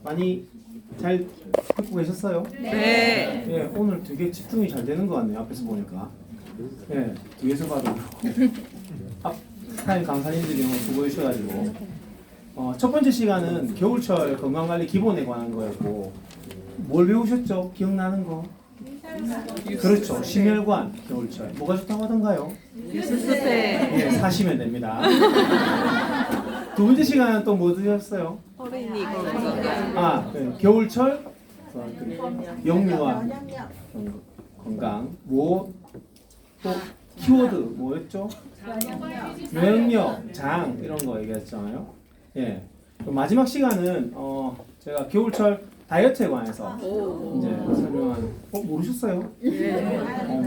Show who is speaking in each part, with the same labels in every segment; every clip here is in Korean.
Speaker 1: 많이 잘 듣고 계셨어요?
Speaker 2: 네.
Speaker 1: 예, 오늘 되게 집중이 잘 되는 것 같네요. 앞에서 보니까. 예, 뒤에서 봐도 그렇고. 앞타임 강사님들이 오늘 수고해주셔가지고. 첫 번째 시간은 겨울철 건강관리 기본에 관한 거였고, 뭘 배우셨죠? 기억나는 거? 그렇죠. 심혈관, 겨울철. 뭐가 좋다고 하던가요?
Speaker 2: 뉴스스페.
Speaker 1: 예, 사시면 됩니다. 두 번째 시간은 또 뭐 드셨어요?
Speaker 2: 어린이 건강.
Speaker 1: 겨울철 영유아 건강. 뭐 또 키워드 뭐였죠? 면역력, 장 이런 거 얘기했잖아요. 예. 마지막 시간은 제가 겨울철 다이어트에 관해서 이제 설명한. 모르셨어요?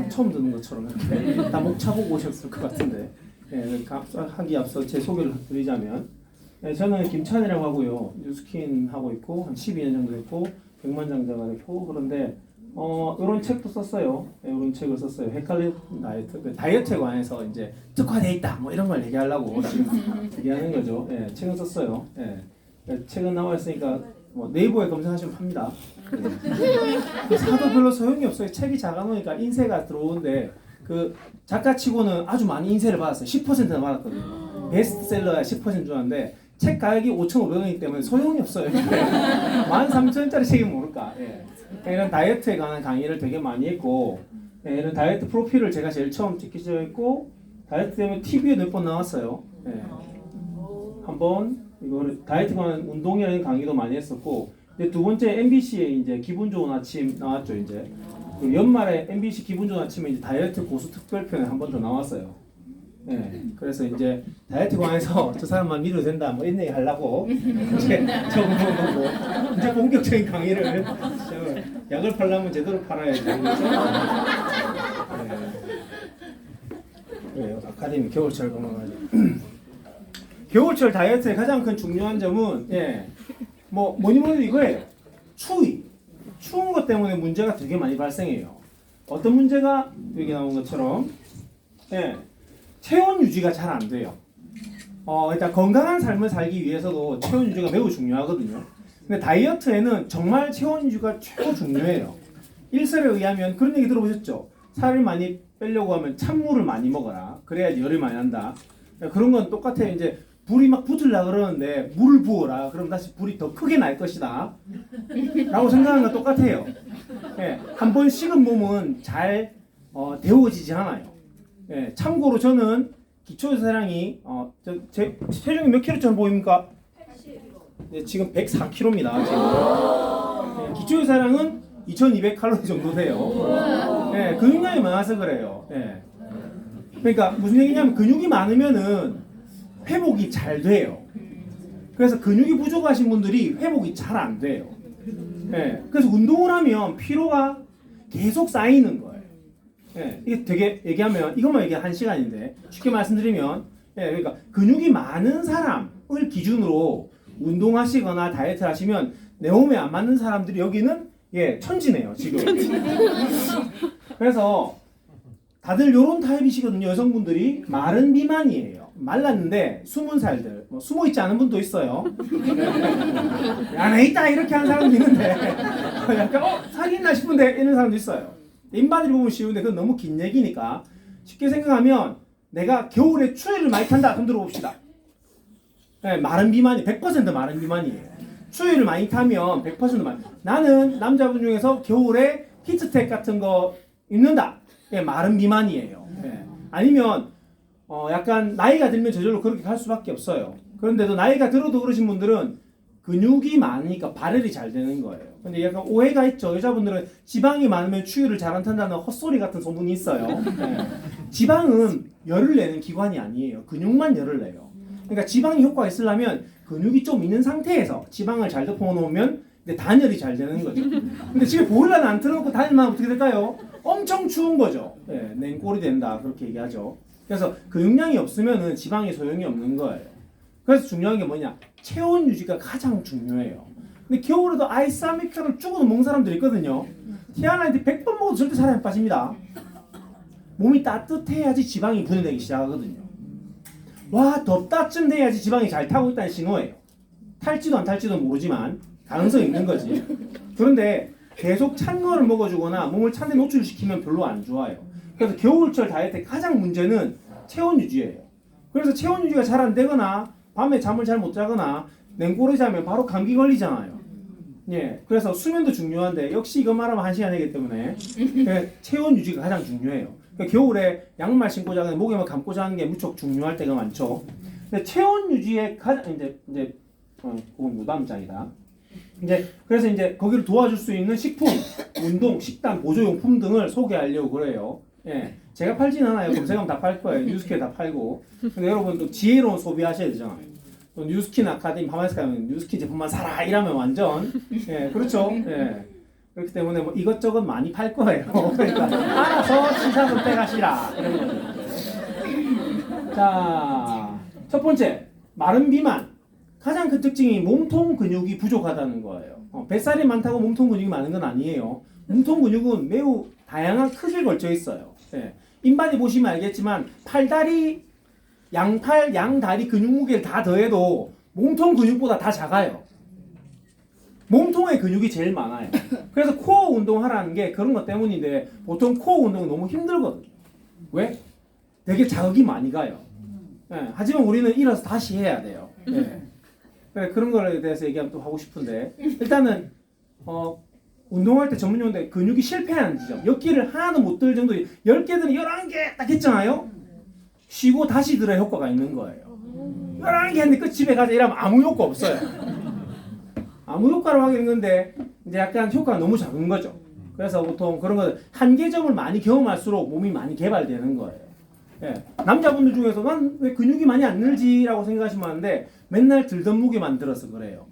Speaker 1: 처음 듣는 것처럼 이렇게 다 목 차보고 오셨을 것 같은데. 예, 하기 앞서 제 소개를 드리자면, 저는 김찬이라고 하고요. 뉴스킨 하고 있고 한 12년 정도 했고 백만장자가 됐고, 그런데 이런 책도 썼어요. 이런 책을 썼어요. 헷갈린 다이어트. 그 다이어트에 관해서 이제 특화돼 있다 뭐 이런 걸 얘기하려고 지금 얘기하는 거죠. 예, 책은 썼어요. 예, 책은 나와 있으니까 뭐 네이버에 검색하시면 팝니다. 예. 사도 별로 소용이 없어요. 책이 작아놓으니까 인쇄가 들어오는데 그 작가치고는 아주 많이 인쇄를 받았어요. 10%나 받았거든요. 베스트셀러야 10% 주는데 책 가격이 5,500원이기 때문에 소용이 없어요. 13,000원짜리 책이 모를까. 예. 이런 다이어트에 관한 강의를 되게 많이 했고, 예, 이런 다이어트 프로필을 제가 제일 처음 찍기 시작했고, 다이어트 때문에 TV에 몇 번 나왔어요. 예. 한번 이거 다이어트에 관한 운동이라는 강의도 많이 했었고, 근데 두 번째 MBC에 이제 기분 좋은 아침 나왔죠. 이제 연말에 MBC 기분 좋은 아침에 이제 다이어트 고수 특별편에 한 번 더 나왔어요. 네, 그래서 이제 다이어트 관해서 저 사람만 믿어도 된다 뭐 이런 얘기 하려고 이제 적어놓은 거고, 이제 본격적인 강의를 약을 팔려면 제대로 팔아야지. 그래서 네, 아카데미 겨울철 건강하죠. 겨울철 다이어트의 가장 큰 중요한 점은 뭐니 이거예요. 추위. 추운 것 때문에 문제가 되게 많이 발생해요. 어떤 문제가 여기 나온 것처럼 체온 유지가 잘 안 돼요. 일단 건강한 삶을 살기 위해서도 체온 유지가 매우 중요하거든요. 근데 다이어트에는 정말 체온 유지가 최고 중요해요. 일설에 의하면 그런 얘기 들어보셨죠? 살을 많이 빼려고 하면 찬물을 많이 먹어라. 그래야지 열이 많이 난다. 그런 건 똑같아요. 이제 불이 막 붙으려고 그러는데 물을 부어라. 그럼 다시 불이 더 크게 날 것이다. 라고 생각하는 건 똑같아요. 한 번 식은 몸은 잘 데워지지 않아요. 참고로 저는 기초요사량이 제 체중이 몇 킬로쯤 보입니까? 80kg. 지금 104kg입니다. 지금. 기초요사량은 2200칼로리 정도 돼요. 근육량이 많아서 그래요. 그러니까 무슨 얘기냐면 근육이 많으면은 회복이 잘 돼요. 그래서 근육이 부족하신 분들이 회복이 잘 안 돼요. 그래서 운동을 하면 피로가 계속 쌓이는 거예요. 이게 되게 얘기하면 이것만 얘기 1시간인데 쉽게 말씀드리면 그러니까 근육이 많은 사람을 기준으로 운동하시거나 다이어트 하시면 내 몸에 안 맞는 사람들이 여기는 천지네요 지금. 그래서 다들 이런 타입이시거든요. 여성분들이 마른 비만이에요. 말랐는데 숨은 살들, 뭐 숨어 있지 않은 분도 있어요. 안에 있다 이렇게 하는 사람도 있는데 약간 살이 있나 싶은데 이런 사람도 있어요. 인바디를 보면 쉬운데 그건 너무 긴 얘기니까 쉽게 생각하면 내가 겨울에 추위를 많이 탄다. 그럼 들어봅시다. 마른 비만이 100% 마른 비만이에요. 추위를 많이 타면 100% 마른. 나는 남자분 중에서 겨울에 히트텍 같은 거 입는다. 마른 비만이에요. 아니면 약간 나이가 들면 저절로 그렇게 갈 수밖에 없어요. 그런데도 나이가 들어도 그러신 분들은 근육이 많으니까 발열이 잘 되는 거예요. 근데 약간 오해가 있죠. 여자분들은 지방이 많으면 추위를 잘 안 탄다는 헛소리 같은 소문이 있어요. 지방은 열을 내는 기관이 아니에요. 근육만 열을 내요. 그러니까 지방이 효과가 있으려면 근육이 좀 있는 상태에서 지방을 잘 덮어 놓으면 단열이 잘 되는 거죠. 근데 집에 보일러는 안 틀어놓고 다니면 어떻게 될까요? 엄청 추운 거죠. 냉골이 된다 그렇게 얘기하죠. 그래서 근육량이 없으면은 지방이 소용이 없는 거예요. 그래서 중요한 게 뭐냐? 체온 유지가 가장 중요해요. 근데 겨울에도 아이스 아메리카노를 죽어도 먹는 사람들이 있거든요. 태어날 때 100번 먹어도 절대 살이 안 빠집니다. 몸이 따뜻해야지 지방이 분해되기 시작하거든요. 와 덥다쯤 돼야지 지방이 잘 타고 있다는 신호예요. 탈지도 안 탈지도 모르지만 가능성이 있는 거지. 그런데 계속 찬 거를 먹어주거나 몸을 찬 데 노출시키면 별로 안 좋아요. 그래서 겨울철 다이어트의 가장 문제는 체온 유지예요. 그래서 체온 유지가 잘 안 되거나 밤에 잠을 잘 못 자거나 냉골에 자면 바로 감기 걸리잖아요. 예, 그래서 수면도 중요한데 역시 이거 말하면 1시간 되기 때문에 체온 유지가 가장 중요해요. 그러니까 겨울에 양말 신고 자거나 목에만 감고 자는 게 무척 중요할 때가 많죠. 근데 체온 유지의 가장 이제 그건 무담장이다. 그래서 이제 거기를 도와줄 수 있는 식품, 운동, 식단, 보조용품 등을 소개하려고 그래요. 예, 제가 팔진 않아요. 검색하면 다 팔 거예요. 뉴스키에 다 팔고. 근데 여러분 또 지혜로운 소비하셔야 되잖아요. 또 뉴스킨 아카데미 파마에서 가면 뉴스킨 제품만 사라 이러면 완전 예, 그렇죠. 예. 그렇기 때문에 뭐 이것저것 많이 팔 거예요. 그러니까 알아서 시사 선택하시라 이런 거죠. 자, 첫 번째 마른 비만. 가장 큰 특징이 몸통 근육이 부족하다는 거예요. 뱃살이 많다고 몸통 근육이 많은 건 아니에요. 몸통 근육은 매우 다양한 크기에 걸쳐 있어요. 예. 인바디 보시면 알겠지만 팔다리, 양팔, 양다리 근육 무게를 다 더해도 몸통 근육보다 다 작아요. 몸통의 근육이 제일 많아요. 그래서 코어 운동하라는 게 그런 것 때문인데 보통 코어 운동은 너무 힘들거든요. 왜? 되게 자극이 많이 가요. 예. 하지만 우리는 일어서 다시 해야 돼요. 예. 그런 거에 대해서 얘기하면 또 하고 싶은데 일단은 운동할 때 전문용어인데 근육이 실패하는 지점 역기를 하나도 못 들 정도 10개든 11개 딱 했잖아요. 쉬고 다시 들어야 효과가 있는 거예요. 11개 했는데 끝 집에 가자 이러면 아무 효과 없어요. 아무 효과로 하기는 건데 이제 약간 효과가 너무 작은 거죠. 그래서 보통 그런 거 한계점을 많이 경험할수록 몸이 많이 개발되는 거예요. 예. 남자분들 중에서 난 왜 근육이 많이 안 늘지라고 생각하시면 하는데 맨날 들던 무게만 들어서 그래요.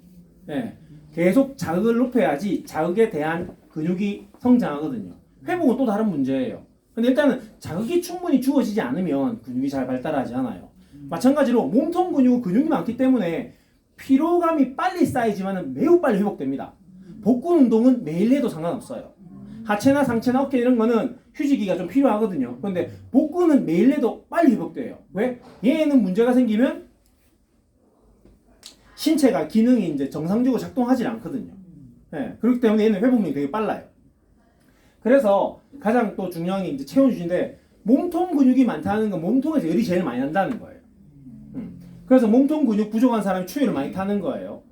Speaker 1: 예. 계속 자극을 높여야지 자극에 대한 근육이 성장하거든요. 회복은 또 다른 문제예요. 근데 일단은 자극이 충분히 주어지지 않으면 근육이 잘 발달하지 않아요. 마찬가지로 몸통 근육이 많기 때문에 피로감이 빨리 쌓이지만 매우 빨리 회복됩니다. 복근 운동은 매일 해도 상관없어요. 하체나 상체나 어깨 이런 거는 휴지기가 좀 필요하거든요. 그런데 복근은 매일 해도 빨리 회복돼요. 왜? 얘는 문제가 생기면 신체가 기능이 이제 정상적으로 작동하지 않거든요. 예, 그렇기 때문에 얘는 회복력이 되게 빨라요. 그래서 가장 또 중요한 게 이제 체온 유지인데 몸통 근육이 많다는 건 몸통에서 열이 제일 많이 난다는 거예요. 그래서 몸통 근육 부족한 사람이 추위를 많이 타는 거예요.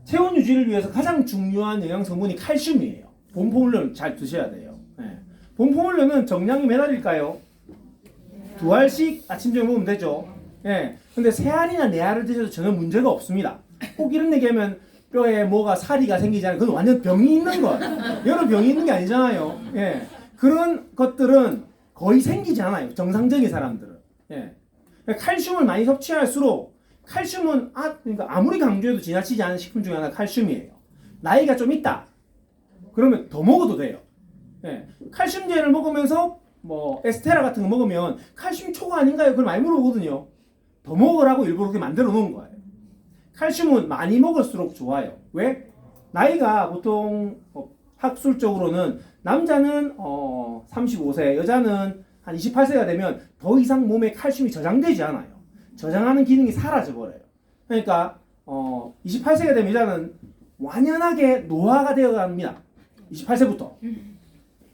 Speaker 1: 체온 유지를 위해서 가장 중요한 영양 성분이 칼슘이에요. 봄포물려는 잘 드셔야 돼요. 예. 봄포물려는 정량이 몇 알일까요? 2알씩 아침 저녁 먹으면 되죠. 예. 근데 3알이나 4알을 드셔도 전혀 문제가 없습니다. 꼭 이런 얘기하면 뼈에 뭐가 사리가 생기잖아요. 그건 완전 병이 있는 거예요. 여러 병이 있는 게 아니잖아요. 예. 그런 것들은 거의 생기지 않아요. 정상적인 사람들은. 예. 칼슘을 많이 섭취할수록 칼슘은 그러니까 아무리 강조해도 지나치지 않은 식품 중에 하나가 칼슘이에요. 나이가 좀 있다. 그러면 더 먹어도 돼요. 예. 칼슘제를 먹으면서 뭐 에스테라 같은 거 먹으면 칼슘 초과 아닌가요? 그걸 많이 물어보거든요. 더 먹으라고 일부러 그렇게 만들어 놓은 거예요. 칼슘은 많이 먹을수록 좋아요. 왜? 나이가 보통 학술적으로는 남자는 35세, 여자는 한 28세가 되면 더 이상 몸에 칼슘이 저장되지 않아요. 저장하는 기능이 사라져버려요. 그러니까 28세가 되면 여자는 완연하게 노화가 되어갑니다. 28세부터.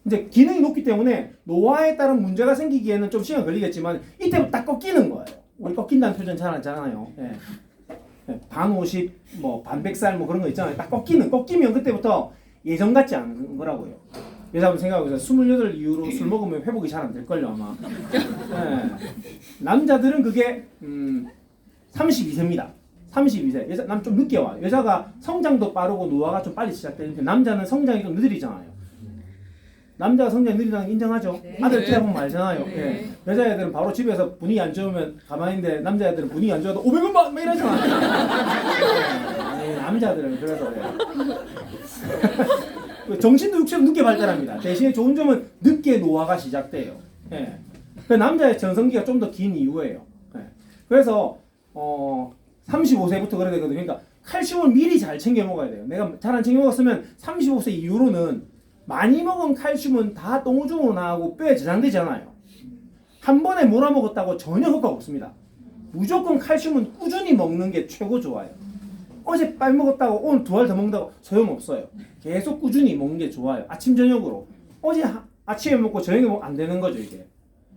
Speaker 1: 이제 기능이 높기 때문에 노화에 따른 문제가 생기기에는 좀 시간 걸리겠지만 이때부터 딱 꺾이는 거예요. 우리 꺾인다는 표현 잘 하잖아요. 예. 반 50, 뭐 반백살 뭐 그런 거 있잖아요. 딱 꺾이면 그때부터 예전 같지 않은 거라고요. 여자분 생각해보세요. 28 이후로 술 먹으면 회복이 잘 안 될걸요 아마. 예. 남자들은 그게 32세입니다. 32세. 남 좀 늦게 와요. 여자가 성장도 빠르고 노화가 좀 빨리 시작되는데 남자는 성장이 좀 느리잖아요. 남자가 성장이 느리다는 거 인정하죠? 네. 아들 키워보면 알잖아요. 네. 예. 여자애들은 바로 집에서 분위기 안 좋으면 가만히 있는데 남자애들은 분위기 안 좋아도 500원 막 이러잖아요. 아니, 남자들은 그래서 정신도 육체도 늦게 발달합니다. 대신에 좋은 점은 늦게 노화가 시작돼요. 예. 그 남자의 전성기가 좀 더 긴 이유예요. 예. 그래서 35세부터 그래야 되거든요. 그러니까 칼슘을 미리 잘 챙겨 먹어야 돼요. 내가 잘 안 챙겨 먹었으면 35세 이후로는 많이 먹은 칼슘은 다 똥오줌으로 나가고 뼈에 저장되지 않아요. 한 번에 몰아먹었다고 전혀 효과가 없습니다. 무조건 칼슘은 꾸준히 먹는 게 최고 좋아요. 어제 빨리 먹었다고 오늘 2알 더 먹는다고 소용없어요. 계속 꾸준히 먹는 게 좋아요. 아침 저녁으로. 어제 아침에 먹고 저녁에 먹으면 안 되는 거죠, 이게.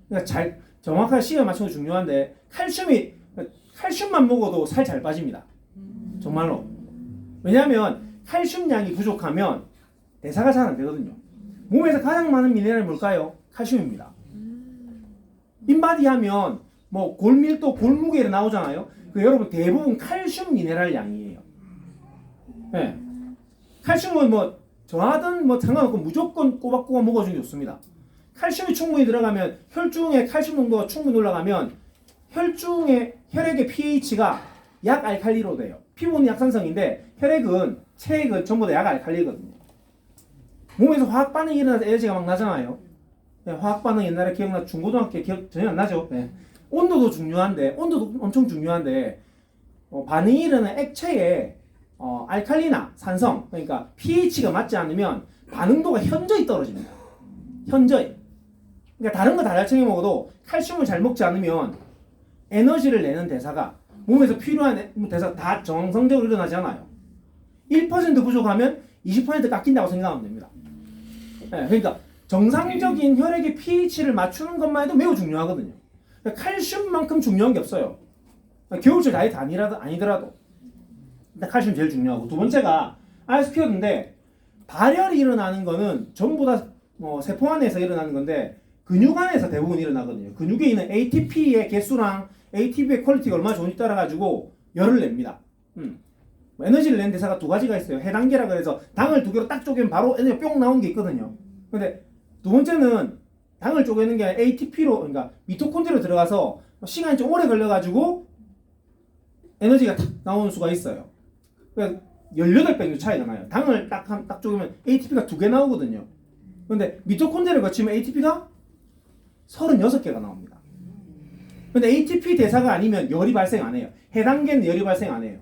Speaker 1: 그러니까 잘 정확하게 시간 맞추는 거 중요한데 칼슘만 먹어도 살 잘 빠집니다. 정말로. 왜냐하면 칼슘량이 부족하면 대사가 잘 안 되거든요. 몸에서 가장 많은 미네랄이 뭘까요? 칼슘입니다. 인바디 하면 뭐 골밀도, 골무게로 나오잖아요. 그 여러분 대부분 칼슘 미네랄 양이에요. 네. 칼슘은 뭐 저하든 뭐 상관없고 무조건 꼬박꼬박 먹어주는 게 좋습니다. 칼슘이 충분히 들어가면 혈중의 칼슘 농도가 충분히 올라가면 혈액의 pH가 약알칼리로 돼요. 피부는 약산성인데 혈액은 체액은 전부 다 약알칼리거든요. 몸에서 화학 반응이 일어나서 에너지가 막 나잖아요. 네, 화학 반응 옛날에 기억나 중고등학교 기억 전혀 안 나죠. 네. 온도도 중요한데 온도도 엄청 중요한데 반응이 일어나는 액체에 알칼리나 산성 그러니까 pH가 맞지 않으면 반응도가 현저히 떨어집니다. 현저히. 그러니까 다른 거 다 잘 챙겨 먹어도 칼슘을 잘 먹지 않으면 에너지를 내는 대사가 몸에서 필요한 대사가 다 정상적으로 일어나지 않아요. 1% 부족하면 20% 깎인다고 생각하면 됩니다. 네, 그러니까 정상적인 혈액의 pH를 맞추는 것만 해도 매우 중요하거든요. 그러니까 칼슘만큼 중요한 게 없어요. 겨울철 다이어트 아니더라도 일단 칼슘 제일 중요하고 두 번째가 아이스큐어인데 발열이 일어나는 거는 전부 다 세포 안에서 일어나는 건데 근육 안에서 대부분 일어나거든요. 근육에 있는 ATP의 개수랑 ATP의 퀄리티가 얼마나 좋은지 따라 가지고 열을 냅니다. 에너지를 내는 대사가 두 가지가 있어요. 해당계라 그래서 당을 2개로 딱 쪼개면 바로 에너지가 뿅 나오는 게 있거든요. 근데 두 번째는 당을 쪼개는 게 아니라 ATP로 그러니까 미토콘드리아로 들어가서 시간이 좀 오래 걸려가지고 에너지가 탁 나오는 수가 있어요. 그러니까 18배 차이가 나요. 당을 딱 쪼개면 ATP가 2개 나오거든요. 근데 미토콘드리아를 거치면 ATP가 36개가 나옵니다. 근데 ATP 대사가 아니면 열이 발생 안 해요. 해당계는 열이 발생 안 해요.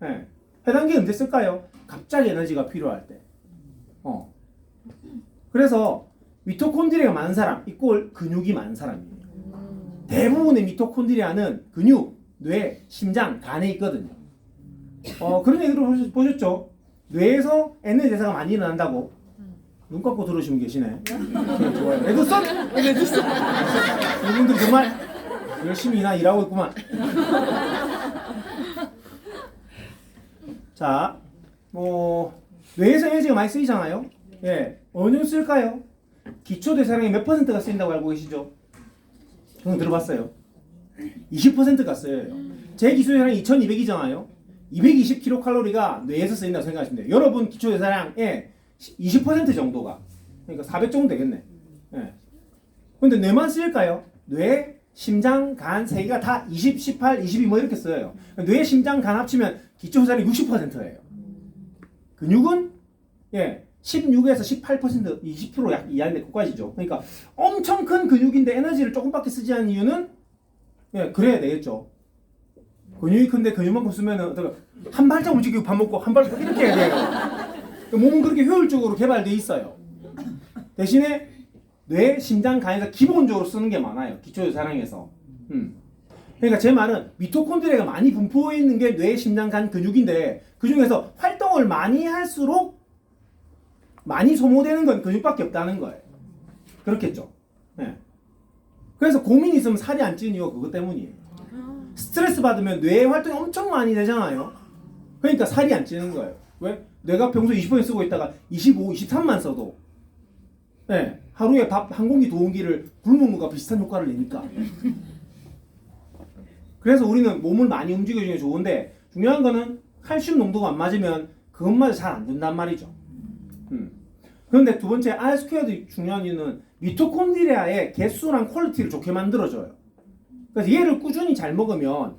Speaker 1: 네. 해당계는 언제 쓸까요? 갑자기 에너지가 필요할 때. 그래서 미토콘드리아가 많은 사람 이꼴 근육이 많은 사람이에요. 대부분의 미토콘드리아는 근육, 뇌, 심장, 간에 있거든요. 그런 얘기를 보셨죠? 뇌에서 에너지 대사가 많이 일어난다고. 눈 감고 들으시면 계시네. 좋아요. 레드썬! 이분들 정말 열심히 일하고 있구만. 자, 뇌에서 에너지가 많이 쓰이잖아요. 예, 어느 정도 쓸까요? 기초대사량의 몇 %가 쓰인다고 알고 계시죠? 저는 들어봤어요. 20%가 쓰여요. 제 기초대사량이 2200이잖아요. 220kcal가 뇌에서 쓰인다고 생각하시면 돼요. 여러분 기초대사량의 20% 정도가 그러니까 400 정도 되겠네. 예. 근데 뇌만 쓰일까요? 뇌, 심장, 간 세 개가 다 20, 18, 22 뭐 이렇게 써요. 뇌, 심장, 간 합치면 기초대사량이 60%예요. 근육은 16에서 18% 20% 약 이하인데 그까지죠. 그러니까 엄청 큰 근육인데 에너지를 조금밖에 쓰지 않는 이유는 그래야 되겠죠. 근육이 큰데 근육만큼 쓰면은 한 발짝 움직이고 밥 먹고 한 발짝 이렇게 해야 돼요. 몸은 그렇게 효율적으로 개발되어 있어요. 대신에 뇌, 심장, 간에서 기본적으로 쓰는 게 많아요. 기초대사량에서. 그러니까 제 말은 미토콘드리아가 많이 분포해 있는 게 뇌, 심장, 간, 근육인데 그 중에서 활동을 많이 할수록 많이 소모되는 건 근육밖에 없다는 거예요. 그렇겠죠. 네. 그래서 고민이 있으면 살이 안 찌는 이유가 그것 때문이에요. 스트레스 받으면 뇌 활동이 엄청 많이 되잖아요. 그러니까 살이 안 찌는 거예요. 왜? 뇌가 평소에 20번 쓰고 있다가 25, 23만 써도 하루에 밥 한 공기 두 공기를 굶은 것과 비슷한 효과를 내니까. 그래서 우리는 몸을 많이 움직여주는 게 좋은데 중요한 거는 칼슘 농도가 안 맞으면 그것마저 잘 안 된단 말이죠. 그런데 두 번째 R-스퀘어도 중요한 이유는 미토콘드리아의 개수랑 퀄리티를 좋게 만들어줘요. 그래서 얘를 꾸준히 잘 먹으면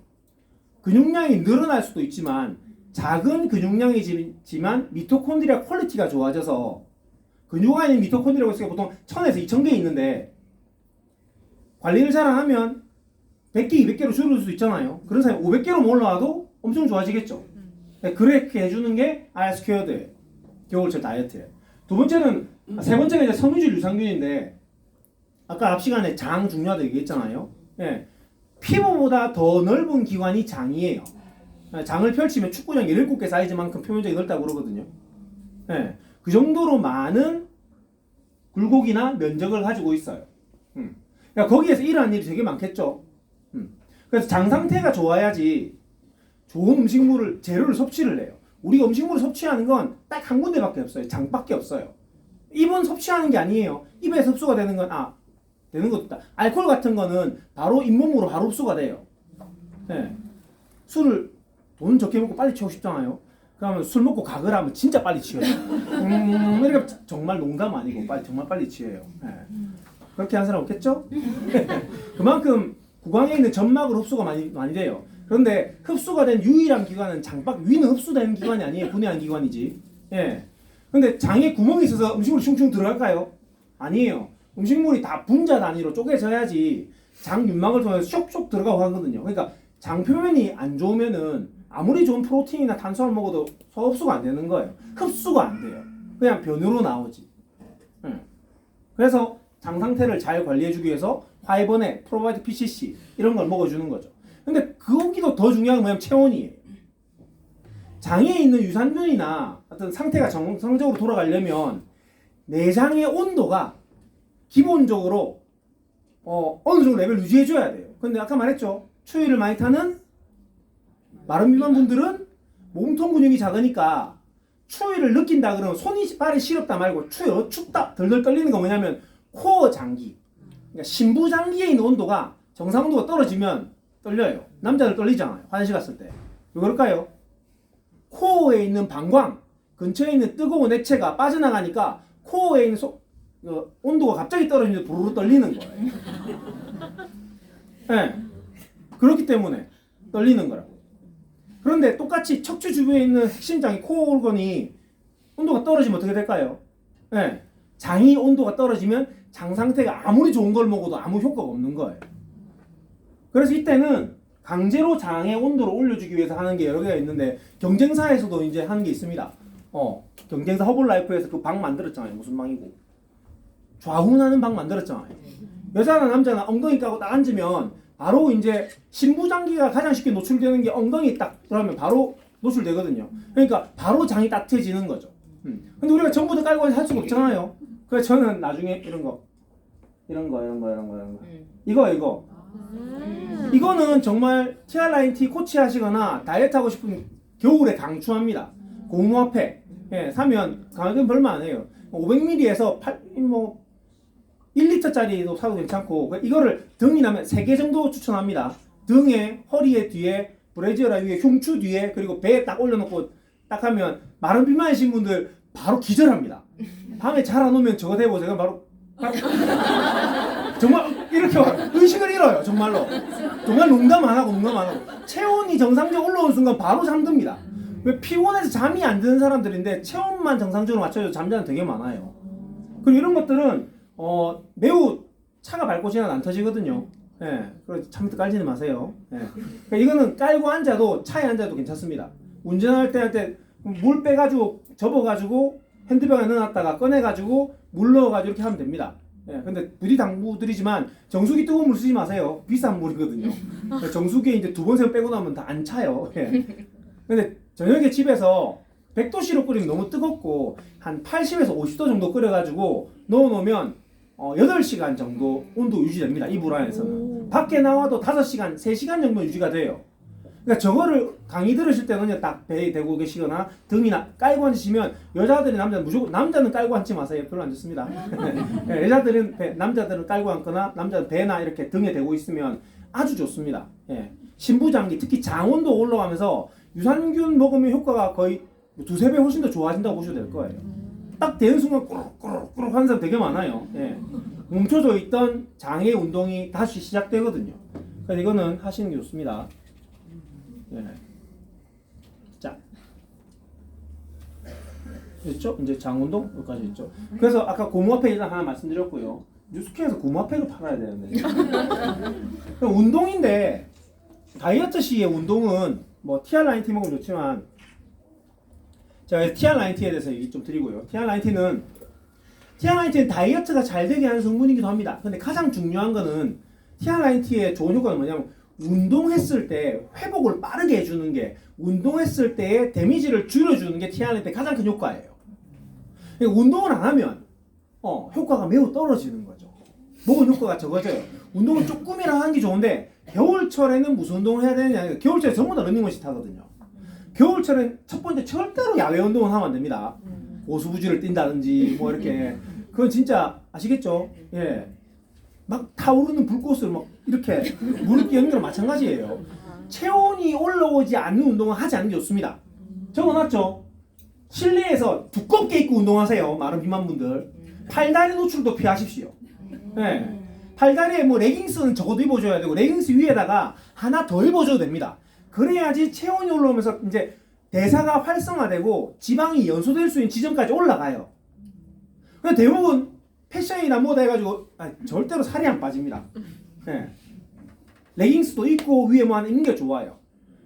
Speaker 1: 근육량이 늘어날 수도 있지만 작은 근육량이지만 미토콘드리아 퀄리티가 좋아져서 근육 안에 미토콘드리아 개수가 보통 1000에서 2000개 있는데 관리를 잘 안 하면 100개, 200개로 줄을 수도 있잖아요. 그런 사람이 500개로 올라와도 엄청 좋아지겠죠. 그렇게 해주는 게 R-스퀘어드예요. 겨울철 다이어트예요. 세 번째가 이제 섬유질 유산균인데 아까 앞 시간에 장 중요하다고 얘기했잖아요. 피부보다 더 넓은 기관이 장이에요. 장을 펼치면 축구장 17개 사이즈만큼 표면적이 넓다고 그러거든요. 예, 그 정도로 많은 굴곡이나 면적을 가지고 있어요. 그러니까 거기에서 일어나는 일이 되게 많겠죠. 그래서 장 상태가 좋아야지 좋은 음식물을 재료를 섭취를 해요. 우리가 음식물을 섭취하는 건 딱 한 군데밖에 없어요. 장밖에 없어요. 입은 섭취하는 게 아니에요. 입에 흡수가 되는 건 되는 것도 있다. 알코올 같은 거는 바로 잇몸으로 바로 흡수가 돼요. 네. 술을 돈 적게 먹고 빨리 취하고 싶잖아요. 그러면 술 먹고 가글 하면 진짜 빨리 취해요. 그러니까 정말 농담 아니고 정말 빨리 취해요. 네. 그렇게 하는 사람 없겠죠? 그만큼 구강에 있는 점막으로 흡수가 많이 돼요. 그런데 흡수가 된 유일한 기관은 장밖 위는 흡수되는 기관이 아니에요. 분해하는 기관이지. 예. 근데 장에 구멍이 있어서 음식물이 슝슝 들어갈까요? 아니에요. 음식물이 다 분자 단위로 쪼개져야지 장 윤막을 통해서 쇽쇽 들어가고 하거든요. 그러니까 장 표면이 안 좋으면은 아무리 좋은 프로틴이나 탄수화물 먹어도 소흡수가 안 되는 거예요. 흡수가 안 돼요. 그냥 변으로 나오지. 그래서 장 상태를 잘 관리해주기 위해서 화이번에 프로바이오틱 PCC 이런 걸 먹어주는 거죠. 근데 거기도 더 중요한 건 뭐냐면 체온이에요. 장에 있는 유산균이나 어떤 상태가 정상적으로 돌아가려면 내장의 온도가 기본적으로 어느 정도 레벨 유지해줘야 돼요. 근데 아까 말했죠. 추위를 많이 타는 마른 비만 분들은 몸통 근육이 작으니까 추위를 느낀다 그러면 손이 발이 시렵다 말고 추워 춥다 덜덜 떨리는 거 뭐냐면 코어 장기, 그러니까 심부 장기에 있는 온도가 정상 온도가 떨어지면 떨려요. 남자들 떨리잖아요. 화장실 갔을 때. 왜 그럴까요? 코어에 있는 방광 근처에 있는 뜨거운 액체가 빠져나가니까 코어에 있는 온도가 갑자기 떨어지면서 부르르 떨리는 거예요. 네. 그렇기 때문에 떨리는 거라고. 그런데 똑같이 척추 주변에 있는 핵심 장이 코어 올건이 온도가 떨어지면 어떻게 될까요? 네. 장이 온도가 떨어지면 장 상태가 아무리 좋은 걸 먹어도 아무 효과가 없는 거예요. 그래서 이때는 강제로 장의 온도를 올려주기 위해서 하는 게 여러 개가 있는데 경쟁사에서도 이제 하는 게 있습니다. 경쟁사 허블라이프에서 그 방 만들었잖아요. 무슨 방이고 좌훈하는 방 만들었잖아요. 여자나 남자나 엉덩이 까고 딱 앉으면 바로 이제 신부장기가 가장 쉽게 노출되는 게 엉덩이 딱 그러면 바로 노출되거든요. 그러니까 바로 장이 따뜻해지는 거죠. 근데 우리가 전부 다 깔고 할 수가 없잖아요. 그래서 저는 나중에 이런 거 이거는 정말 TR9T 코치하시거나 다이어트 하고 싶은 겨울에 강추합니다. 고무화폐. 예, 사면 가격은 별로 안 해요. 500ml에서 1리터짜리도 사도 괜찮고 이거를 등이라면 3개 정도 추천합니다. 등에, 허리에 뒤에, 브래지어라 위에, 흉추 뒤에 그리고 배에 딱 올려놓고 딱 하면 마른 비만이신 분들 바로 기절합니다. 밤에 잘 안 오면 저거 대고 제가 바로 정말 이렇게 의식을 잃어요. 정말로. 정말 농담 안 하고 체온이 정상적으로 올라오는 순간 바로 잠듭니다. 왜 피곤해서 잠이 안 드는 사람들인데 체온만 정상적으로 맞춰서 잠자는 되게 많아요. 그리고 이런 것들은 매우 차가 밝고 지나도 안 터지거든요. 예, 그래서 처음부터 깔지는 마세요. 예. 그러니까 이거는 깔고 앉아도 차에 앉아도 괜찮습니다. 운전할 때 물 빼가지고 접어가지고 핸드백에 넣어놨다가 꺼내가지고 물 넣어가지고 이렇게 하면 됩니다. 예, 근데 부디 당부드리지만 정수기 뜨거운 물 쓰지 마세요. 비싼 물이거든요. 정수기에 이제 2번 3번 빼고 나면 다 안 차요. 예. 근데 저녁에 집에서 100도씨로 끓이면 너무 뜨겁고 한 80에서 50도 정도 끓여가지고 넣어놓으면 8시간 정도 온도 유지됩니다. 이 물 안에서는. 밖에 나와도 5시간, 3시간 정도 유지가 돼요. 그러니까 저거를 강의 들으실 때는 딱 배에 대고 계시거나 등이나 깔고 앉으시면 여자들이 남자는 깔고 앉지 마세요. 별로 안 좋습니다. 남자들은 깔고 앉거나 남자는 배나 이렇게 등에 대고 있으면 아주 좋습니다. 예. 신부장기 특히 장온도 올라가면서 유산균 먹으면 효과가 거의 2~3배 훨씬 더 좋아진다고 보셔도 될 거예요. 딱 되는 순간 꾸룩꾸룩꾸룩 하는 사람 되게 많아요. 예. 멈춰져 있던 장의 운동이 다시 시작되거든요. 그래서 이거는 하시는 게 좋습니다. 예. 자, 됐죠? 이제 장운동 여기까지 있죠. 그래서 아까 고무화폐 일단 하나 말씀드렸고요. 뉴스케에서 고무화폐를 팔아야 되는데. 운동인데 다이어트 시의 운동은 뭐 TR9T 먹으면 좋지만 제가 TR9T에 대해서 얘기 좀 드리고요. TR9T는 다이어트가 잘 되게 하는 성분이기도 합니다. 근데 가장 중요한 거는 TR9T의 좋은 효과는 뭐냐면 운동했을 때 회복을 빠르게 해주는 게 운동했을 때의 데미지를 줄여주는 게 TRNT 가장 큰 효과예요. 그러니까 운동을 안 하면 효과가 매우 떨어지는 거죠. 먹은 효과가 적어져요. 운동을 조금이라 하는 게 좋은데 겨울철에는 무슨 운동을 해야 되느냐. 겨울철에 전부 다 러닝머신 타거든요. 겨울철엔 첫 번째 절대로 야외 운동을 하면 안 됩니다. 고수부지를 뛴다든지 뭐 이렇게 그건 진짜 아시겠죠? 예, 막 타오르는 불꽃을 막 이렇게 물을 끼얹는 거랑 마찬가지예요. 체온이 올라오지 않는 운동은 하지 않는 게 좋습니다. 적어놨죠? 실내에서 두껍게 입고 운동하세요. 마른 비만분들. 팔다리 노출도 피하십시오. 예. 팔다리에 뭐 레깅스는 적어도 입어줘야 되고 레깅스 위에다가 하나 더 입어줘도 됩니다. 그래야지 체온이 올라오면서 이제 대사가 활성화되고 지방이 연소될 수 있는 지점까지 올라가요. 근데 대부분 패션이나 뭐다 해가지고 절대로 살이 안 빠집니다. 예. 레깅스도 입고 위에 뭐 하나 입는 게 좋아요.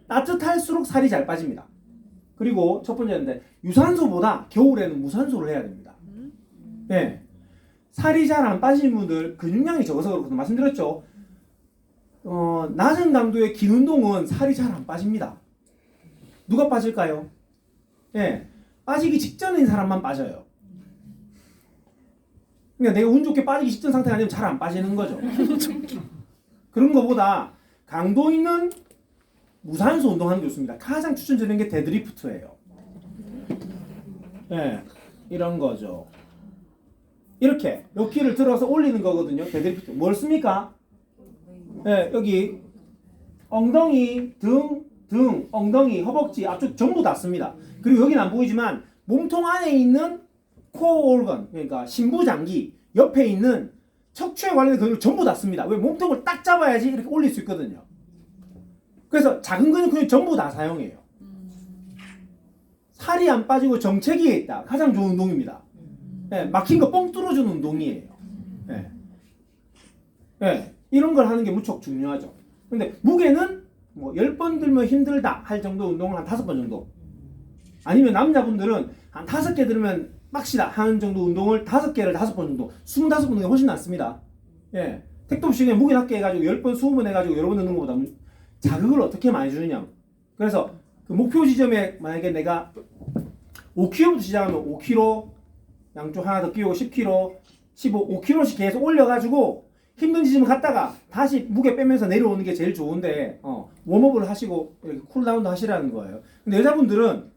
Speaker 1: 따뜻할수록 살이 잘 빠집니다. 그리고 첫 번째인데 유산소보다 겨울에는 무산소를 해야 됩니다. 예. 살이 잘 안 빠지는 분들 근육량이 적어서 그렇거든요. 말씀드렸죠. 낮은 강도의 긴 운동은 살이 잘 안 빠집니다. 누가 빠질까요? 예. 빠지기 직전인 사람만 빠져요. 그러니까 내가 운 좋게 빠지기 직전 상태가 아니면 잘 안 빠지는 거죠. 그런 거보다 강도 있는 무산소 운동하는 게 좋습니다. 가장 추천드리는 게 데드리프트예요. 예, 이런 거죠. 이렇게 여기를 들어서 올리는 거거든요. 데드리프트. 뭘 씁니까? 예, 여기 엉덩이, 등, 엉덩이, 허벅지 앞쪽 전부 다 씁니다. 그리고 여기는 안 보이지만 몸통 안에 있는 코어 올건, 그러니까 심부장기 옆에 있는 척추에 관련된 근육을 전부 다 씁니다. 왜? 몸통을 딱 잡아야지 이렇게 올릴 수 있거든요. 그래서 작은 근육 전부 다 사용해요. 살이 안 빠지고 정체기에 있다. 가장 좋은 운동입니다. 예, 막힌 거 뻥 뚫어주는 운동이에요. 예. 예, 이런 걸 하는 게 무척 중요하죠. 근데 무게는 뭐 10번 들면 힘들다 할 정도 운동을 한 5번 정도. 아니면 남자분들은 한 5개 들으면 빡시다 하는 정도 운동을 5개를 5번 정도. 25번 게 훨씬 낫습니다. 예. 택도 없이 그냥 무게 낮게 해가지고 10번, 20번 해가지고 여러 번 넣는 것보다 자극을 어떻게 많이 주느냐. 그래서 그 목표 지점에 만약에 내가 5kg부터 시작하면 5kg, 양쪽 하나 더 끼우고 10kg, 15, 5kg씩 계속 올려가지고 힘든 지점을 갔다가 다시 무게 빼면서 내려오는 게 제일 좋은데 웜업을 하시고 이렇게 쿨다운도 하시라는 거예요. 근데 여자분들은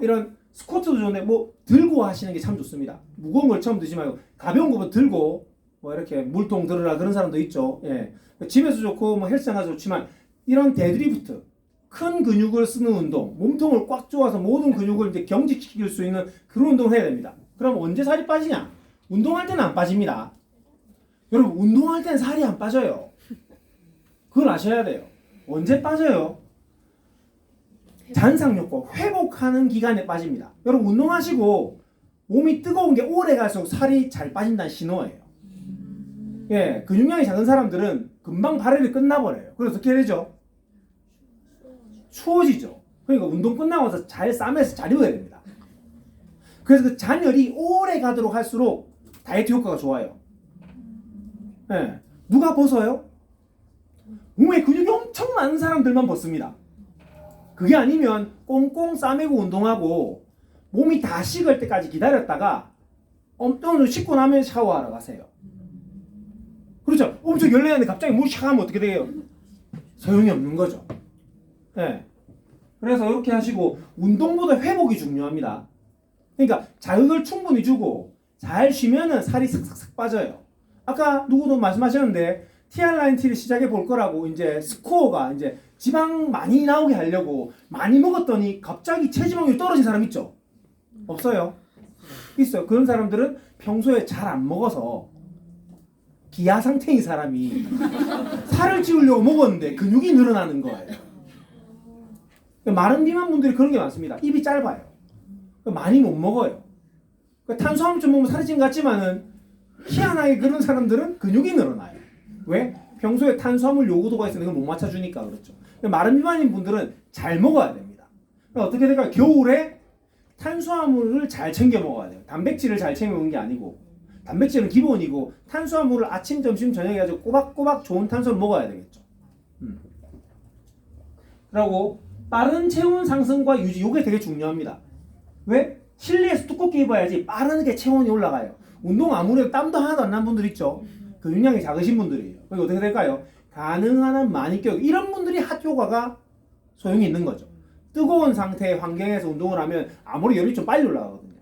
Speaker 1: 이런 스쿼트도 좋은데 뭐 들고 하시는 게 참 좋습니다. 무거운 걸 처음 드지 말고 가벼운 거부터 들고 뭐 이렇게 물통 들으라 그런 사람도 있죠. 예. 집에서 좋고 뭐 헬스장 가서 좋지만 이런 데드리프트 큰 근육을 쓰는 운동, 몸통을 꽉 조아서 모든 근육을 이제 경직시킬 수 있는 그런 운동을 해야 됩니다. 그럼 언제 살이 빠지냐? 운동할 때는 안 빠집니다. 여러분 운동할 때는 살이 안 빠져요. 그걸 아셔야 돼요. 언제 빠져요? 잔상효과 회복하는 기간에 빠집니다. 여러분 운동하시고 몸이 뜨거운 게 오래 갈수록 살이 잘 빠진다는 신호예요. 예, 근육량이 작은 사람들은 금방 발열이 끝나버려요. 그래서 어떻게 되죠? 추워지죠. 그러니까 운동 끝나고 나서 잘 싸매서 잘 입어야 됩니다. 그래서 그 잔열이 오래 가도록 할수록 다이어트 효과가 좋아요. 예, 누가 벗어요? 몸에 근육이 엄청 많은 사람들만 벗습니다. 그게 아니면 꽁꽁 싸매고 운동하고 몸이 다 식을 때까지 기다렸다가 어느 정도 식고 나면 샤워하러 가세요. 그렇죠? 엄청 열내는데 갑자기 물 샤워하면 어떻게 돼요? 소용이 없는 거죠. 예. 그래서 이렇게 하시고 운동보다 회복이 중요합니다. 그러니까 자극을 충분히 주고 잘 쉬면은 살이 싹싹싹 빠져요. 아까 누구도 말씀하셨는데 TR9T를 시작해 볼 거라고 이제 스코어가 이제 지방 많이 나오게 하려고 많이 먹었더니 갑자기 체지방률이 떨어진 사람 있죠? 없어요? 있어요. 그런 사람들은 평소에 잘 안 먹어서 기아 상태인 사람이 살을 찌우려고 먹었는데 근육이 늘어나는 거예요. 마른 비만 분들이 그런 게 많습니다. 입이 짧아요. 많이 못 먹어요. 탄수화물 좀 먹으면 살이 찐 것 같지만은 희한하게 그런 사람들은 근육이 늘어나요. 왜? 평소에 탄수화물 요구도가 있으니까 못 맞춰주니까 그렇죠. 마른 비만인 분들은 잘 먹어야 됩니다. 어떻게 될까요? 겨울에 탄수화물을 잘 챙겨 먹어야 돼요. 단백질을 잘 챙겨 먹는 게 아니고 단백질은 기본이고 탄수화물을 아침, 점심, 저녁에 가지고 꼬박꼬박 좋은 탄수화물 먹어야 되겠죠. 그리고 빠른 체온 상승과 유지, 요게 되게 중요합니다. 왜? 실내에서 두껍게 입어야지 빠르게 체온이 올라가요. 운동 아무래도 땀도 하나도 안 난 분들 있죠. 근육량이 작으신 분들이에요. 그게 어떻게 될까요? 가능한 한 많이 껴요. 이런 분들이 핫 요가가 소용이 있는 거죠. 뜨거운 상태의 환경에서 운동을 하면 아무리 열이 좀 빨리 올라가거든요.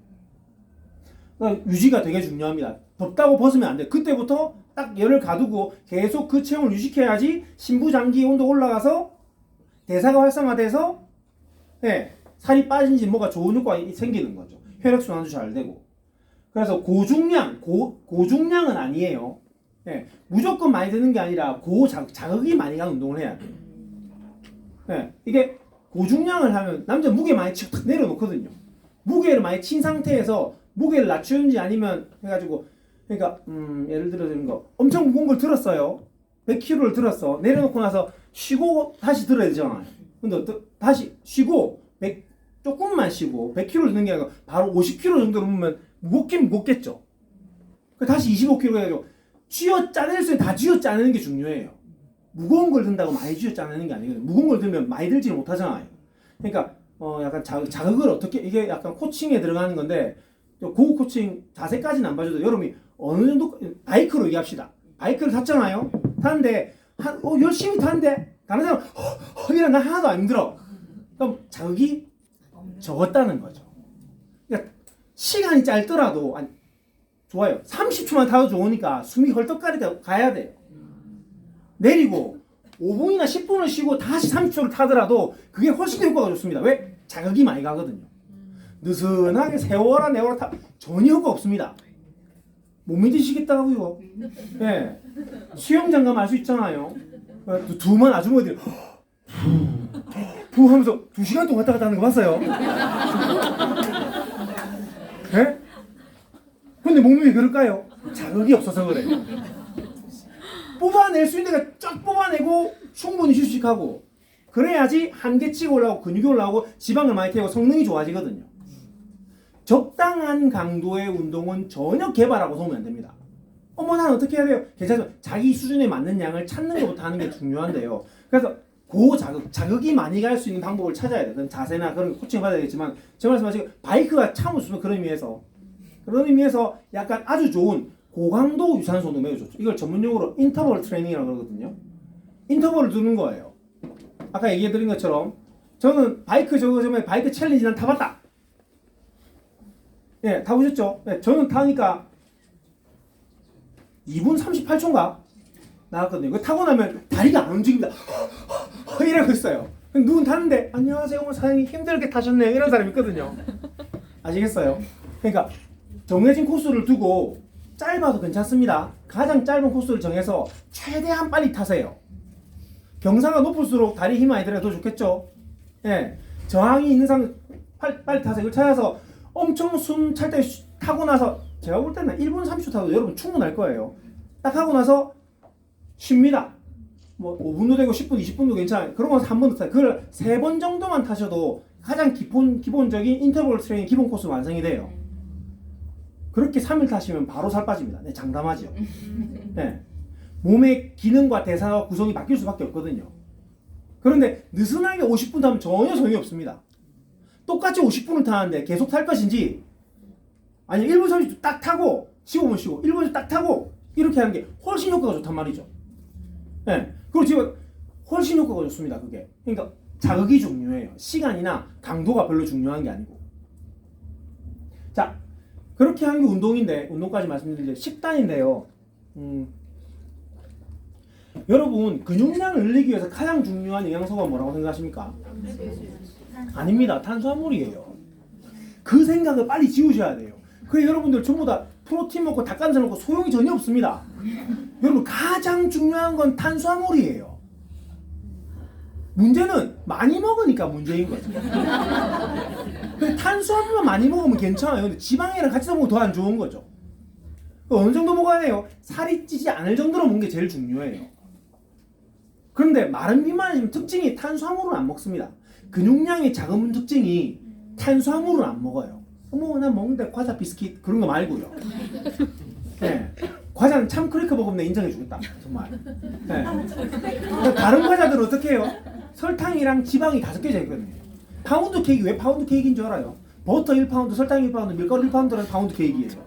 Speaker 1: 그러니까 유지가 되게 중요합니다. 덥다고 벗으면 안 돼요. 그때부터 딱 열을 가두고 계속 그 체온을 유지해야지 심부장기 온도 올라가서 대사가 활성화돼서 네, 살이 빠진지 뭐가 좋은 효과가 생기는 거죠. 혈액순환도 잘 되고. 그래서 고중량은 아니에요. 네, 무조건 많이 드는 게 아니라 자극이 많이 가는 운동을 해야 돼요. 네, 이게 고중량을 하면 남자 무게 많이 치고 탁 내려놓거든요. 무게를 많이 친 상태에서 무게를 낮추는지 아니면 해가지고 그러니까 예를 들어 드는 거 엄청 무거운 걸 들었어요. 100kg를 들었어. 내려놓고 나서 쉬고 다시 들어야 되잖아요. 근데 다시 쉬고 조금만 쉬고 100kg를 드는 게 아니라 바로 50kg 정도로 보면 무겁긴 무겁겠죠. 다시 25kg 해가지고 쥐어 짜낼 수 있는 다 쥐어 짜내는 게 중요해요. 무거운 걸 든다고 많이 쥐어 짜내는 게 아니거든요. 무거운 걸 들면 많이 들지는 못하잖아요. 그러니까 약간 자극을 어떻게 이게 약간 코칭에 들어가는 건데 고급 코칭 자세까지는 안 봐줘도 여러분이 어느 정도 바이크로 얘기합시다. 바이크를 탔잖아요. 타는데 열심히 타는데 다른 사람 이런 나 하나도 안 힘들어. 그럼 자극이 적었다는 거죠. 그러니까 시간이 짧더라도 좋아요. 30초만 타도 좋으니까 숨이 헐떡거리게 가야 돼요. 내리고 5분이나 10분을 쉬고 다시 30초를 타더라도 그게 훨씬 더 효과가 좋습니다. 왜? 자극이 많이 가거든요. 느슨하게 세워라 내워라 타 전혀 효과 없습니다. 못 믿으시겠다고요. 네. 수영장 가면 알 수 있잖아요. 두만 아주머니들 푸 하면서 2시간 동안 왔다 갔다 하는 거 봤어요? 네? 근데 몸이 왜 그럴까요? 자극이 없어서 그래요. 뽑아낼 수 있는 데가 쫙 뽑아내고 충분히 휴식하고 그래야지 한계치가 올라오고 근육이 올라오고 지방을 많이 태우고 성능이 좋아지거든요. 적당한 강도의 운동은 전혀 개발하고 보면 안 됩니다. 난 어떻게 해야 돼요? 괜찮아요. 자기 수준에 맞는 양을 찾는 것부터 하는 게 중요한데요. 그래서 자극이 많이 갈 수 있는 방법을 찾아야 돼요. 그런 자세나 그런 코칭 받아야 되겠지만 제 말씀하신 바이크가 참 좋습니다. 그런 의미에서 약간 아주 좋은 고강도 유산소 운동 매우 좋죠. 이걸 전문용어로 인터벌 트레이닝이라고 그러거든요. 인터벌을 두는 거예요. 아까 얘기해드린 것처럼 저는 바이크 저번에 바이크 챌린지 난 타봤다. 예, 타보셨죠? 예, 저는 타니까 2분 38초인가 나왔거든요. 이거 타고 나면 다리가 안 움직입니다. 이러고 있어요. 누군 타는데 안녕하세요 오늘 사장님 힘들게 타셨네요 이런 사람이 있거든요. 아시겠어요? 그러니까 정해진 코스를 두고 짧아도 괜찮습니다. 가장 짧은 코스를 정해서 최대한 빨리 타세요. 경사가 높을수록 다리 힘 많이 들어야 더 좋겠죠. 예, 저항이 있는 상황 빨리 타세요. 이걸 찾아서 엄청 숨 찰 때 타고 나서 제가 볼 때는 1분 30초 타도 여러분 충분할 거예요. 딱 하고 나서 쉽니다. 뭐 5분도 되고 10분, 20분도 괜찮아요. 그러고 나서 한 번 더 타요. 그걸 3번 정도만 타셔도 가장 기본적인 인터벌 트레이닝 기본 코스 완성이 돼요. 그렇게 3일 타시면 바로 살 빠집니다. 네, 장담하죠. 네. 몸의 기능과 대사와 구성이 바뀔 수밖에 없거든요. 그런데 느슨하게 50분 타면 전혀 소용이 없습니다. 똑같이 50분을 타는데 계속 탈 것인지 아니 1분 30초 딱 타고 15분 쉬고 1분 딱 타고 이렇게 하는 게 훨씬 효과가 좋단 말이죠. 네. 그리고 지금 훨씬 효과가 좋습니다. 그게. 그러니까 자극이 중요해요. 시간이나 강도가 별로 중요한 게 아니고. 자, 그렇게 하는 게 운동인데 운동까지 말씀드리면 식단인데요. 여러분 근육량을 늘리기 위해서 가장 중요한 영양소가 뭐라고 생각하십니까? 아닙니다. 탄수화물이에요. 그 생각을 빨리 지우셔야 돼요. 그래서 여러분들 전부 다 프로틴 먹고 닭가슴살 먹고 소용이 전혀 없습니다. 여러분 가장 중요한 건 탄수화물이에요. 문제는 많이 먹으니까 문제인 거죠. 탄수화물만 많이 먹으면 괜찮아요. 근데 지방이랑 같이 먹으면 더 안 좋은 거죠. 어느 정도 먹어야 돼요? 살이 찌지 않을 정도로 먹는 게 제일 중요해요. 그런데 마른 비만의 특징이 탄수화물을 안 먹습니다. 근육량이 작은 특징이 탄수화물을 안 먹어요. 난 먹는데 과자 비스킷 그런 거 말고요. 네. 과자는 참 크래커 먹으면 내 인정해 주겠다. 정말. 네. 다른 과자들은 어떻게 해요? 설탕이랑 지방이 다 섞여져 있거든요. 파운드 케이크 왜 파운드 케이크인 줄 알아요? 버터 1파운드, 설탕 1파운드, 밀가루 1파운드라는 파운드 케이크예요.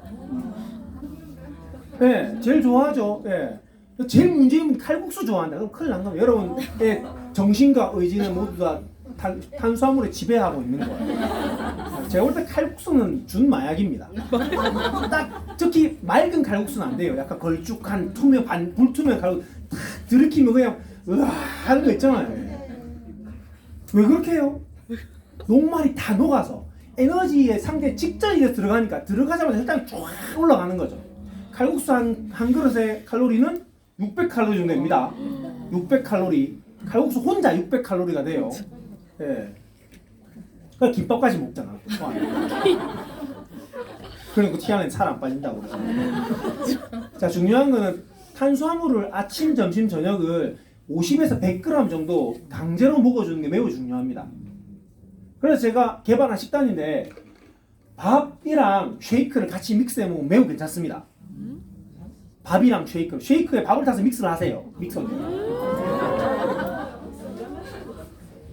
Speaker 1: 예, 제일 좋아하죠. 예. 제일 문제는 칼국수 좋아한다. 그럼 큰일 난 겁니다. 여러분의 정신과 의지는 모두 다 탄수화물에 지배하고 있는 거예요. 제가 볼 때 칼국수는 준 마약입니다. 딱 특히 맑은 칼국수는 안 돼요. 약간 걸쭉한 투명 불투명 칼국수 탁 들이키면 그냥 으아 하는 거 있잖아요. 왜 그렇게 해요? 녹말이 다 녹아서 에너지의 상태 직전에 들어가니까 들어가자마자 혈당이 쫙 올라가는 거죠. 칼국수 한 그릇의 칼로리는 600칼로리 정도 됩니다. 600칼로리. 칼국수 혼자 600칼로리가 돼요. 예. 그러니까 김밥까지 먹잖아. 그리고 티 안에 살 안 빠진다고 그러죠. 자, 중요한 거는 탄수화물을 아침, 점심, 저녁을 50에서 100g 정도 강제로 먹어주는 게 매우 중요합니다. 그래서 제가 개발한 식단인데 밥이랑 쉐이크를 같이 믹스해 먹으면 매우 괜찮습니다. 밥이랑 쉐이크에 밥을 타서 믹스를 하세요. 믹서기에.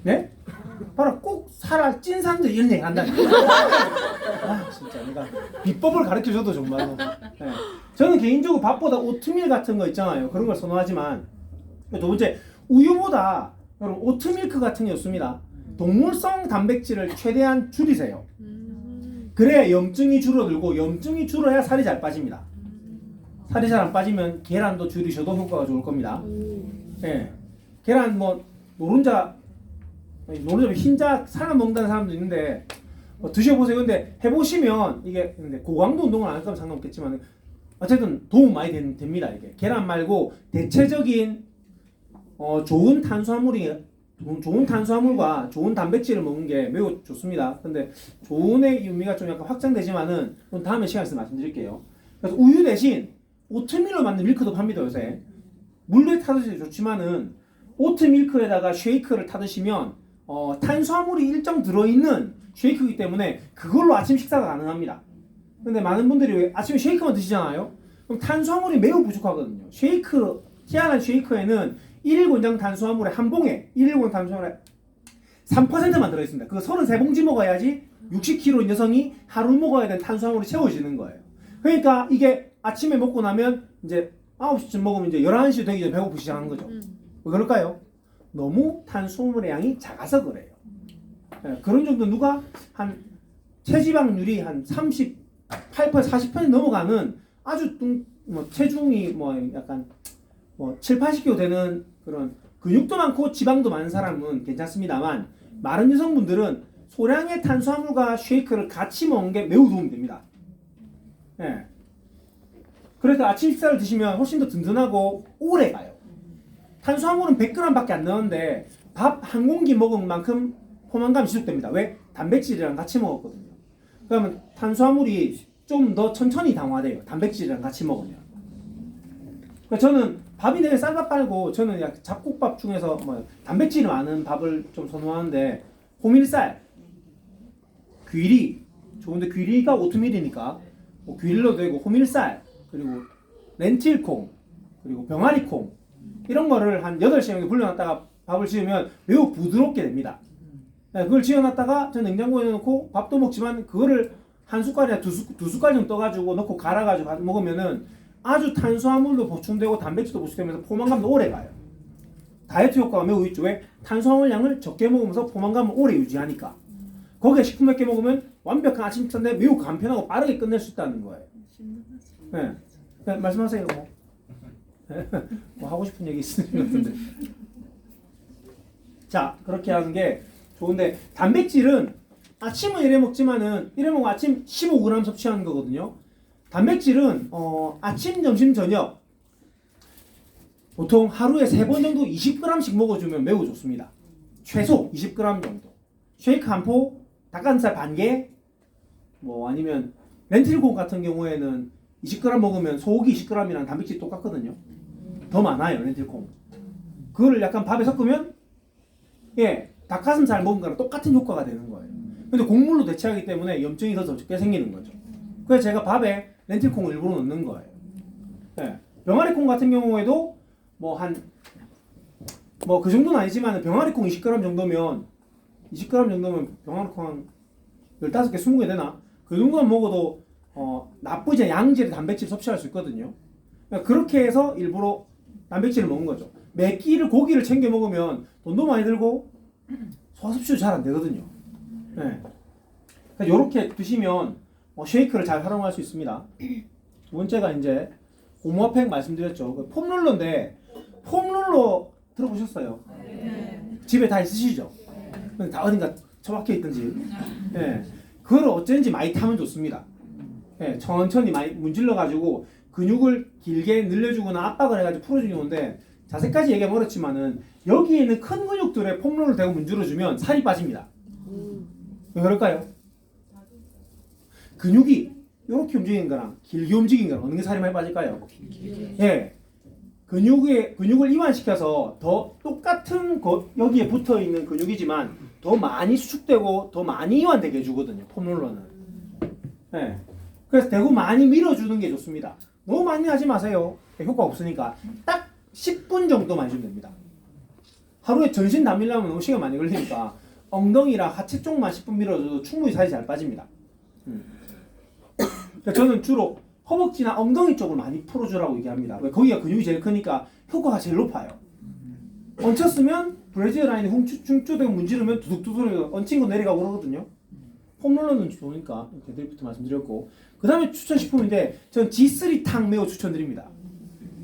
Speaker 1: 네? 봐라, 꼭 살아 찐 사람들 이런 얘기 한다니까. 아, 진짜 내가 비법을 가르쳐줘도 정말로. 네. 저는 개인적으로 밥보다 오트밀 같은 거 있잖아요. 그런 걸 선호하지만 두 번째, 우유보다 여러분 오트밀크 같은 게 좋습니다. 동물성 단백질을 최대한 줄이세요. 그래야 염증이 줄어들고 염증이 줄어야 살이 잘 빠집니다. 살이 잘 안 빠지면 계란도 줄이셔도 효과가 좋을 겁니다. 예. 계란 뭐 노른자 흰자 사람 먹는다는 사람도 있는데 드셔보세요. 근데 해보시면 이게 근데 고강도 운동을 안 했다면 상관없겠지만 어쨌든 도움 많이 됩니다. 이게 계란 말고 대체적인 좋은 탄수화물과 좋은 단백질을 먹는 게 매우 좋습니다. 근데 좋은의 의미가 좀 약간 확장되지만은 다음에 시간에서 말씀드릴게요. 그래서 우유 대신 오트밀로 만든 밀크도 팝니다. 요새 물에 타드셔도 좋지만은 오트밀크에다가 쉐이크를 타드시면 탄수화물이 일정 들어있는 쉐이크이기 때문에 그걸로 아침 식사가 가능합니다. 근데 많은 분들이 왜 아침에 쉐이크만 드시잖아요. 그럼 탄수화물이 매우 부족하거든요. 희한한 쉐이크에는 1일 권장 탄수화물의 한 봉에 1일 권장 탄수화물의 3%만 들어있습니다. 그거 33봉지 먹어야지 60kg인 여성이 하루 먹어야 되는 탄수화물이 채워지는 거예요. 그러니까 이게 아침에 먹고 나면 이제 9시쯤 먹으면 이제 11시 되기 전에 배고프기 시작하는 거죠. 왜 그럴까요? 너무 탄수화물의 양이 작아서 그래요. 네, 그런 정도 누가 한 체지방률이 한 38%, 40% 넘어가는 아주 체중이 약간 7, 80kg 되는 그런 근육도 많고 지방도 많은 사람은 괜찮습니다만 마른 여성분들은 소량의 탄수화물과 쉐이크를 같이 먹는 게 매우 도움이 됩니다. 네. 그래서 아침 식사를 드시면 훨씬 더 든든하고 오래 가요. 탄수화물은 100g밖에 안 나오는데 밥 한 공기 먹은 만큼 포만감이 지속됩니다. 왜? 단백질이랑 같이 먹었거든요. 그러면 탄수화물이 좀 더 천천히 당화돼요. 단백질이랑 같이 먹으면. 그러니까 저는 밥이 되게 쌀밥 말고 저는 잡곡밥 중에서 단백질이 많은 밥을 좀 선호하는데 호밀쌀, 귀리 좋은데 귀리가 오트밀이니까 귀리로 되고 호밀쌀 그리고 렌틸콩 그리고 병아리콩 이런 거를 한 8시간 정도 불려놨다가 밥을 지으면 매우 부드럽게 됩니다. 그걸 지어놨다가 저 냉장고에 넣고 밥도 먹지만 그거를 한 숟갈이나 두 숟갈 정도 떠가지고 넣고 갈아가지고 먹으면은 아주 탄수화물도 보충되고 단백질도 보충되면서 포만감도 오래 가요. 다이어트 효과가 매우 있죠. 왜? 탄수화물 양을 적게 먹으면서 포만감을 오래 유지하니까. 거기에 식품 몇 개 먹으면 완벽한 아침 식사인데 매우 간편하고 빠르게 끝낼 수 있다는 거예요. 네. 네, 말씀하세요. 뭐 하고 싶은 얘기 있으신 것 같은데. 자, 그렇게 하는 게 좋은데 단백질은 아침은 이래 먹지만은 이래 먹으면 아침 15g 섭취하는 거거든요. 단백질은 아침, 점심, 저녁 보통 하루에 3번 정도 20g씩 먹어주면 매우 좋습니다. 최소 20g 정도. 쉐이크 한 포, 닭가슴살 반 개, 아니면 렌틸콩 같은 경우에는 20g 먹으면 소고기 20g이랑 단백질이 똑같거든요. 더 많아요, 렌틸콩. 그거를 약간 밥에 섞으면 닭가슴살 먹은 거랑 똑같은 효과가 되는 거예요. 근데 곡물로 대체하기 때문에 염증이 더 적게 생기는 거죠. 그래서 제가 밥에 렌틸콩을 일부러 넣는 거예요. 병아리콩 같은 경우에도 한 뭐 그 정도는 아니지만 병아리콩 20g 정도면 병아리콩 한 15개 20개 되나? 그 정도만 먹어도 나쁘지 않은 양질의 단백질 섭취할 수 있거든요. 그러니까 그렇게 해서 일부러 단백질을 먹는 거죠. 매 끼를 고기를 챙겨 먹으면 돈도 많이 들고 소화섭취도 잘 안 되거든요. 네. 그러니까 이렇게 드시면 쉐이크를 잘 활용할 수 있습니다. 두 번째가 이제 고무화팩 말씀드렸죠. 그 폼롤러인데 폼롤러 들어보셨어요? 네. 집에 다 있으시죠? 다 어딘가 처박혀 있든지. 네. 그걸 어쩐지 많이 타면 좋습니다. 네. 천천히 많이 문질러 가지고 근육을 길게 늘려주거나 압박을 해가지고 풀어주는 건데 자세까지 얘기하면 어렵지만은 여기에 있는 큰 근육들에 폼롤을 대고 문질러주면 살이 빠집니다. 왜 그럴까요? 근육이 이렇게 움직이는 거랑 길게 움직이는 거랑 어느 게 살이 많이 빠질까요? 예. 근육을 이완시켜서 더 똑같은 여기에 붙어 있는 근육이지만 더 많이 수축되고 더 많이 이완되게 해주거든요. 폼롤러는. 예. 그래서 대고 많이 밀어주는 게 좋습니다. 너무 많이 하지 마세요. 효과 없으니까 딱 10분 정도만 해주면 됩니다. 하루에 전신 다 밀려면 너무 시간 많이 걸리니까 엉덩이랑 하체 쪽만 10분 밀어줘도 충분히 살이 잘 빠집니다. 저는 주로 허벅지나 엉덩이 쪽을 많이 풀어주라고 얘기합니다. 왜? 거기가 근육이 제일 크니까 효과가 제일 높아요. 얹혔으면 브래지어 라인이 흉추되고 문지르면 두둑두둑 얹힌 거 내려가고 그러거든요. 폼롤러는 좋으니까 데드리프트 말씀드렸고, 그 다음에 추천 식품인데 저는 G3 탕 매우 추천드립니다.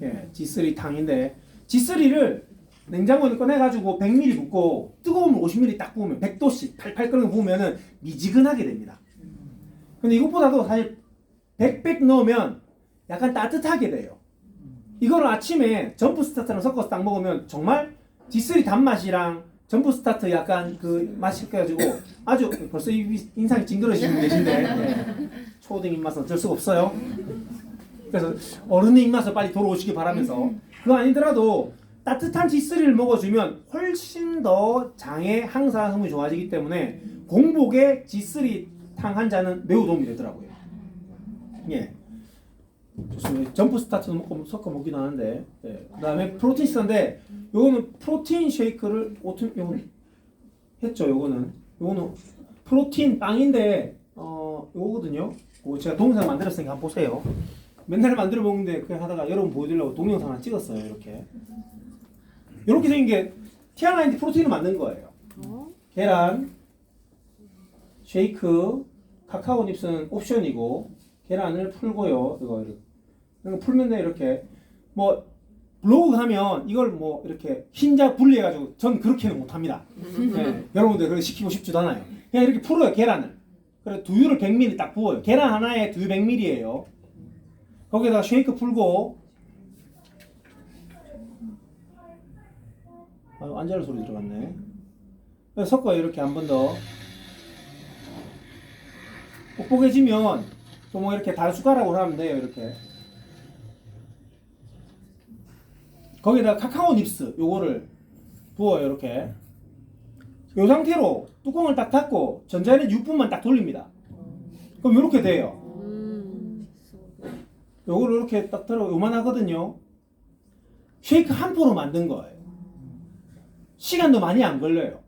Speaker 1: 예, G3 탕인데 G3를 냉장고에 꺼내가지고 100ml 붓고 뜨거우면 50ml 딱 부으면 100도씩 팔팔 끓는 거 부으면은 미지근하게 됩니다. 근데 이것보다도 사실 100 넣으면 약간 따뜻하게 돼요. 이거를 아침에 점프 스타트랑 섞어서 딱 먹으면 정말 G3 단맛이랑 점프 스타트 약간 그 맛이 껴가지고 아주 벌써 인상이 찡그러지는 분 계신데 네. 초딩 입맛은 어쩔 수가 없어요. 그래서 어른의 입맛을 빨리 돌아오시기 바라면서 그거 아니더라도 따뜻한 G3를 먹어주면 훨씬 더 장의 항산 성분이 좋아지기 때문에 공복에 G3 탕 한 잔은 매우 도움이 되더라고요. 예, 좋습니다. 점프 스타트도 섞어 먹기도 하는데, 예. 그다음에 프로틴 시스인데, 요거는 프로틴 쉐이크를 요거는 했죠. 요거는 프로틴 빵인데, 요거거든요. 제가 동영상 만들었으니까 한번 보세요. 맨날 만들어 먹는데 그냥 하다가 여러분 보여드리려고 동영상 하나 찍었어요. 이렇게 생긴 게 티아나인티 프로틴을 만든 거예요. 계란, 쉐이크, 카카오 닙스는 옵션이고 계란을 풀고요. 이거 풀면 이렇게 뭐 블로그 하면 이걸 뭐 이렇게 흰자 분리해가지고 전 그렇게는 못합니다. 네, 여러분들 그렇게 시키고 싶지도 않아요. 그냥 이렇게 풀어요. 계란을. 그래서 두유를 100ml 딱 부어요. 계란 하나에 두유 100ml예요. 거기에다가 쉐이크 풀고 안젤로 소리 들어갔네. 그래서 섞어요. 이렇게 한 번 더. 뻑뻑해지면 또 뭐 이렇게 달숟가락으로 하면 돼요. 이렇게 거기다가 카카오 닙스 요거를 부어요. 이렇게 요 상태로 뚜껑을 딱 닫고 전자레인지 6분만 딱 돌립니다. 그럼 이렇게 돼요. 요거를 이렇게 딱 들어 요만하거든요. 쉐이크 한 포로 만든 거예요. 시간도 많이 안 걸려요.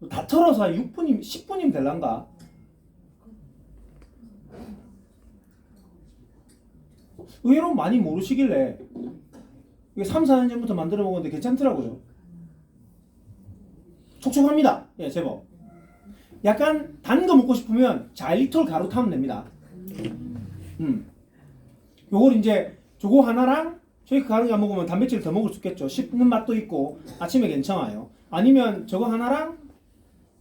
Speaker 1: 다 털어서 한 6분이면 10분이면 될란가? 의외로 많이 모르시길래 이게 3, 4년 전부터 만들어 먹었는데 괜찮더라고요. 촉촉합니다. 예, 제법. 약간 단 거 먹고 싶으면 자일리톨 가루 타면 됩니다. 요걸 이제 저거 하나랑 쉐이크 가루가 먹으면 단백질 더 먹을 수 있겠죠. 씹는 맛도 있고 아침에 괜찮아요. 아니면 저거 하나랑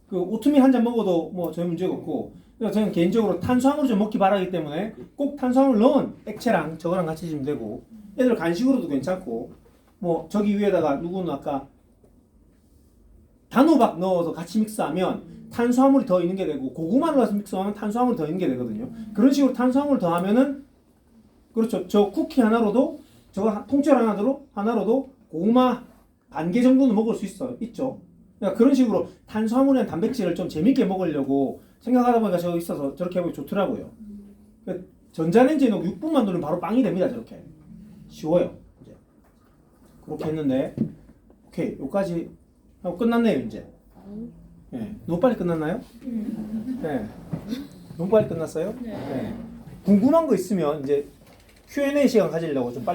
Speaker 1: 그 오트밀 한 잔 먹어도 뭐 전혀 문제가 없고, 그래서 저는 개인적으로 탄수화물을 좀 먹기 바라기 때문에 꼭 탄수화물 넣은 액체랑 저거랑 같이 주면 되고, 애들 간식으로도 괜찮고, 뭐 저기 위에다가 누구는 아까 단호박 넣어서 같이 믹스하면 탄수화물이 더 있는 게 되고, 고구마를 넣어서 믹스하면 탄수화물이 더 있는 게 되거든요. 그런 식으로 탄수화물을 더하면은 그렇죠. 저 쿠키 하나로도 저거 통째로 하나로도 고구마 반 개 정도는 먹을 수 있죠. 그러니까 그런 식으로 탄수화물이나 단백질을 좀 재밌게 먹으려고 생각하다 보니까 저거 있어서 저렇게 해보기 좋더라고요. 그러니까 전자레인지에 넣고 6분만 돌리면 바로 빵이 됩니다. 저렇게 쉬워요. 이제 그렇게 했는데 오케이, 여기까지 하고 끝났네요 이제. 네. 너무 빨리 끝났나요? 네. 너무 빨리 끝났어요? 네. 궁금한 거 있으면 이제 Q&A 시간 가지려고 좀 빨리